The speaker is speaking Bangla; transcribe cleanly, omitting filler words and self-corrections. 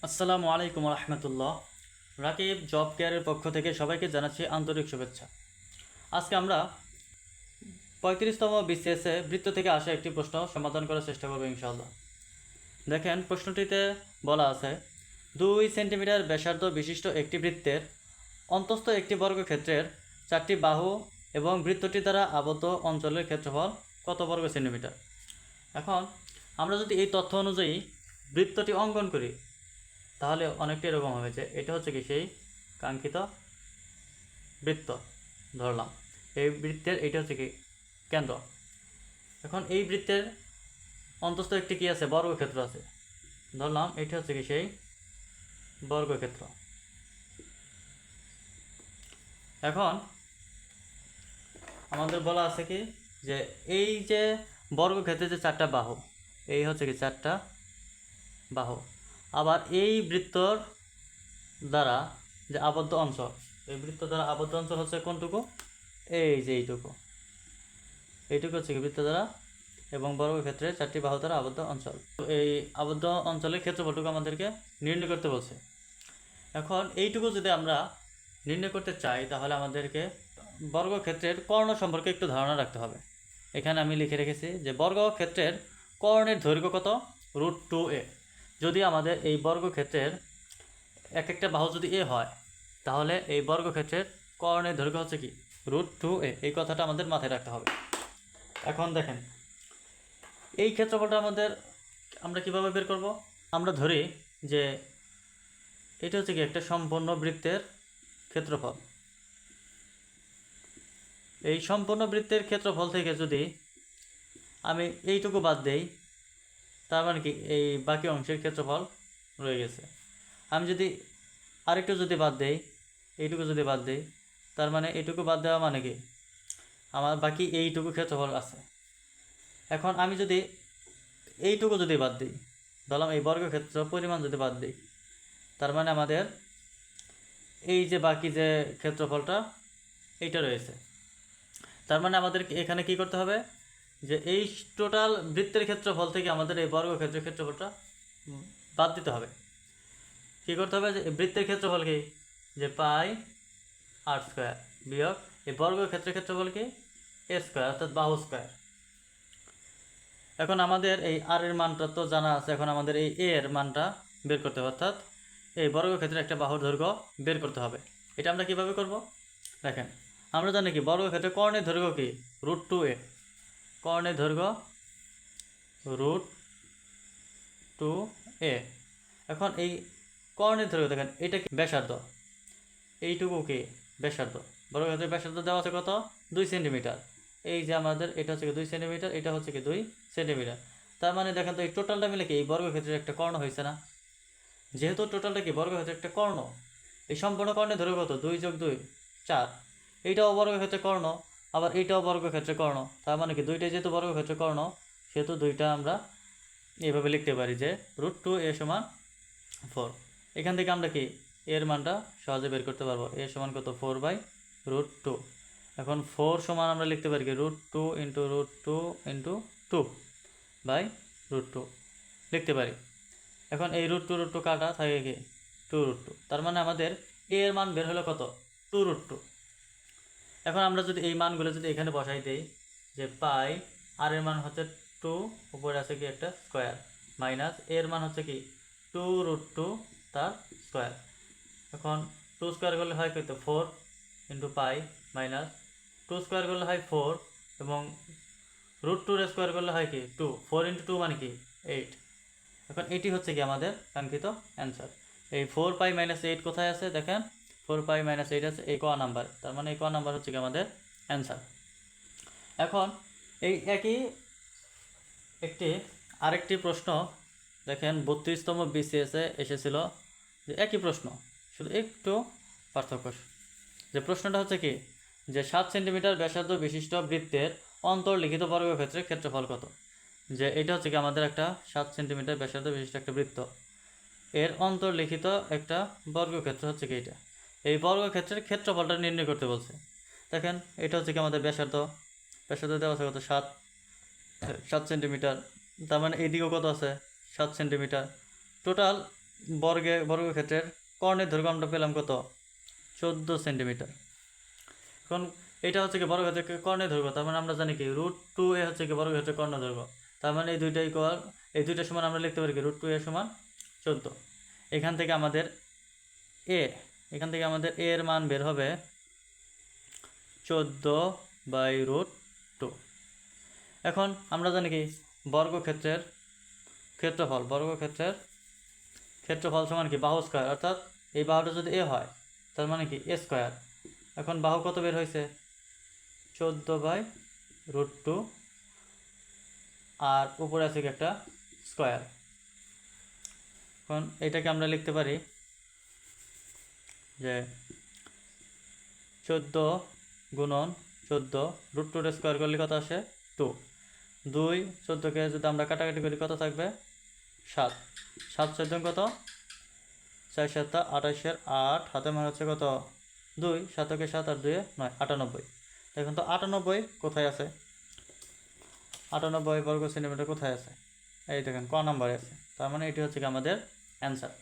আসসালামু আলাইকুম রহমতুল্লাহ। রাকিব জব কেয়ারের পক্ষ থেকে সবাইকে জানাচ্ছি আন্তরিক শুভেচ্ছা। আজকে আমরা 35তম বিসিএসে বৃত্ত থেকে আসা একটি প্রশ্ন সমাধান করার চেষ্টা করব ইনশাআল্লাহ। দেখেন, প্রশ্নটিতে বলা আছে 2 সেন্টিমিটার ব্যাসার্ধ বিশিষ্ট একটি বৃত্তের অন্তস্থ একটি বর্গক্ষেত্রের 4টি বাহু এবং বৃত্তটি দ্বারা আবদ্ধ অঞ্চলের ক্ষেত্রফল কত বর্গ সেন্টিমিটার। এখন আমরা যদি এই তথ্য অনুযায়ী বৃত্তটি অঙ্কন করি তাহলে অনেকটা এরকম হবে যে এটা হচ্ছে কি সেই কাঙ্ক্ষিত বৃত্ত ধরলাম। এই বৃত্তের এইটা হচ্ছে কি কেন্দ্র। এখন এই বৃত্তের অন্তস্থ একটি কি আছে, বর্গক্ষেত্র আছে ধরলাম, এটা হচ্ছে কি সেই বর্গক্ষেত্র। এখন আমাদের বলা আছে কি যে এই যে বর্গক্ষেত্রে যে 4টা বাহু, এই হচ্ছে কি 4টা বাহু, আবার এই বৃত্তর দ্বারা যে আবদ্ধ অঞ্চল, এই বৃত্ত দ্বারা আবদ্ধ অঞ্চল হচ্ছে কোনটুকু, এই যে এইটুকু হচ্ছে কি বৃত্ত দ্বারা এবং বর্গক্ষেত্রে 4টি বাহু দ্বারা আবদ্ধ অঞ্চল। এই আবদ্ধ অঞ্চলের ক্ষেত্রফলটুকু আমাদেরকে নির্ণয় করতে বলছে। এখন এইটুকু যদি আমরা নির্ণয় করতে চাই তাহলে আমাদেরকে বর্গক্ষেত্রের কর্ণ সম্পর্কে একটু ধারণা রাখতে হবে। এখানে আমি লিখে রেখেছি যে বর্গক্ষেত্রের কর্ণের দৈর্ঘ্য কত, √2a। যদি আমাদের এই বর্গক্ষেত্রের এক একটা বাহু যদি এ হয় তাহলে এই বর্গক্ষেত্রের কর্ণের দৈর্ঘ্য হচ্ছে কি √2a। এই কথাটা আমাদের মাথায় রাখতে হবে। এখন দেখেন, এই ক্ষেত্রফলটা আমরা কিভাবে বের করব। আমরা ধরি যে এটা হচ্ছে কি একটা সম্পূর্ণ বৃত্তের ক্ষেত্রফল। এই সম্পূর্ণ বৃত্তের ক্ষেত্রফল থেকে যদি আমি এইটুকু বাদ দেই তার মানে কি এই বাকি অংশের ক্ষেত্রফল রয়ে গেছে। আমি যদি আরেকটু যদি বাদ দেই, এইটুকু যদি বাদ দেই, তার মানে এইটুকু বাদ দেওয়া মানে কি আমার বাকি এইটুকু ক্ষেত্রফল আছে। এখন আমি যদি এইটুকু যদি বাদ দিই, ধরলাম এই বর্গক্ষেত্র পরিমাণ যদি বাদ দিই, তার মানে আমাদের এই যে বাকি যে ক্ষেত্রফলটা এইটা রয়েছে। তার মানে আমাদের এখানে কি করতে হবে যে এই টোটাল বৃত্তের ক্ষেত্রফল থেকে আমাদের এই বর্গক্ষেত্রের ক্ষেত্রফলটা বাদ দিতে হবে। কী করতে হবে যে বৃত্তের ক্ষেত্রফল কি, যে πr² বিয়োগ এই বর্গক্ষেত্রের ক্ষেত্রফল কি a², অর্থাৎ বাহু স্কোয়ার। এখন আমাদের এই আর এর মানটা তো জানা আছে, এখন আমাদের এই এ এর মানটা বের করতে হবে, অর্থাৎ এই বর্গক্ষেত্রের একটা বাহুর দৈর্ঘ্য বের করতে হবে। এটা আমরা কিভাবে করব, দেখেন আমরা জানি কি বর্গক্ষেত্রে কর্ণের দৈর্ঘ্য কি √2a। কর্ণের দৈর্ঘ্য √2a। এখন এই কর্ণের দৈর্ঘ্য দেখেন এটা কি ব্যাসার্ধ, এইটুকু কি ব্যাসার্ধ। বর্গক্ষেত্রের ব্যাসার্ধ দেওয়া আছে কত, 2 সেন্টিমিটার। এই যে আমাদের এটা হচ্ছে কি 2 সেন্টিমিটার, এটা হচ্ছে কি 2 সেন্টিমিটার। তার মানে দেখেন তো এই টোটালটা মিলে কি এই বর্গক্ষেত্রের একটা কর্ণ হয়েছে না। যেহেতু টোটালটা কি বর্গক্ষেত্রের একটা কর্ণ, এই সম্পূর্ণ কর্ণের দৈর্ঘ্য কত, 2 + 2 4। এইটাও বর্গক্ষেত্রের কর্ণ, আবার এইটাও বর্গক্ষেত্রের কর্ণ। তার মানে কি দুইটাই যেহেতু বর্গক্ষেত্রের কর্ণ, সেহেতু দুইটা আমরা এইভাবে লিখতে পারি যে √2a = 4। এখান থেকে আমরা কি এর মানটা সহজে বের করতে পারবো। a সমান কত, 4/√2। এখন 4 সমান আমরা লিখতে পারি কি √2 × √2 × 2/√2 লিখতে পারি। এখন এই √2 কাটা থাকে কি 2√2। তার মানে আমাদের a এর মান বের হলো কত, 2√2। এখন আমরা যদি এই মানগুলো যদি এখানে বসাই দেই, যে পাই আর এর মান হচ্ছে 2, উপরে আছে কি একটা স্কোয়ার, মাইনাস এর মান হচ্ছে কি 2√2 তার স্কোয়ার। এখন 2 স্কোয়ার করলে হয় কত, 4 × পাই, মাইনাস 2 স্কোয়ার করলে হয় 4 এবং √2 স্কোয়ার করলে হয় কি 2। 4 × 2 মানে কি 8। এখন এটি হচ্ছে কি আমাদের কাঙ্ক্ষিত অ্যান্সার। এই 4π - 8 কোথায় আছে দেখেন, 4π - 8 আছে এই ক নাম্বার। তার মানে এই ক নাম্বার হচ্ছে কি আমাদের অ্যান্সার। এখন এই একই আরেকটি প্রশ্ন দেখেন 32তম বিসিএসে এসেছিল, যে একই প্রশ্ন, শুধু একটু পার্থক্য। যে প্রশ্নটা হচ্ছে কি যে 7 সেন্টিমিটার ব্যাসার্ধ বিশিষ্ট বৃত্তের অন্তর্লিখিত বর্গক্ষেত্রের ক্ষেত্রফল কত। যে এটা হচ্ছে কি আমাদের একটা 7 সেন্টিমিটার ব্যাসার্ধ বিশিষ্ট একটা বৃত্ত, এর অন্তর্লিখিত একটা বর্গক্ষেত্র হচ্ছে কি এটা। এই বর্গক্ষেত্রের ক্ষেত্রফলটা নির্ণয় করতে বলছে। দেখেন এটা হচ্ছে কি আমাদের ব্যাসার্ধ দেওয়া আছে কত, 7 সেন্টিমিটার। তার মানে এইদিকেও কত আছে, 7 সেন্টিমিটার। টোটাল বর্গক্ষেত্রের কর্ণের দৈর্ঘ্য আমরা পেলাম কত 14 সেন্টিমিটার। এখন এটা হচ্ছে কি বর্গক্ষেত্রের কর্ণের দৈর্ঘ্য, তার মানে আমরা জানি কি √2a হচ্ছে কি বর্গক্ষেত্রের কর্ণ দৈর্ঘ্য, তার মানে এই দুইটা সমান আমরা লিখতে পারি কি √2a সমান 14। এখান থেকে আমাদের a এর মান বের হবে 14/√2। এখন আমরা জানি কি বর্গক্ষেত্রের ক্ষেত্রফল সমান কি বাহু স্কয়ার, অর্থাৎ এই বাহুটা যদি a হয় তার মানে কি a স্কয়ার। এখন বাহু কত বের হয়েছে 14/√2, আর উপরে আছে কি একটা স্কয়ার। এখন এটাকে আমরা লিখতে পারি যে 14 গুণন 14 √2 স্কয়ার করলে কত আসে 2। 14কে যদি আমরা কাটাকাটি করি কত থাকবে 7। 7 14 কত 4 7 28 8, হাতে মার হচ্ছে কত 2, 7কে 7 আর 2 9 98। দেখুন তো 98 কোথায় আছে, 98 বর্গ সেন্টিমিটার কোথায় আছে, এই দেখেন ক নাম্বারে আছে, তার মানে এটি হচ্ছে কি আমাদের অ্যান্সার।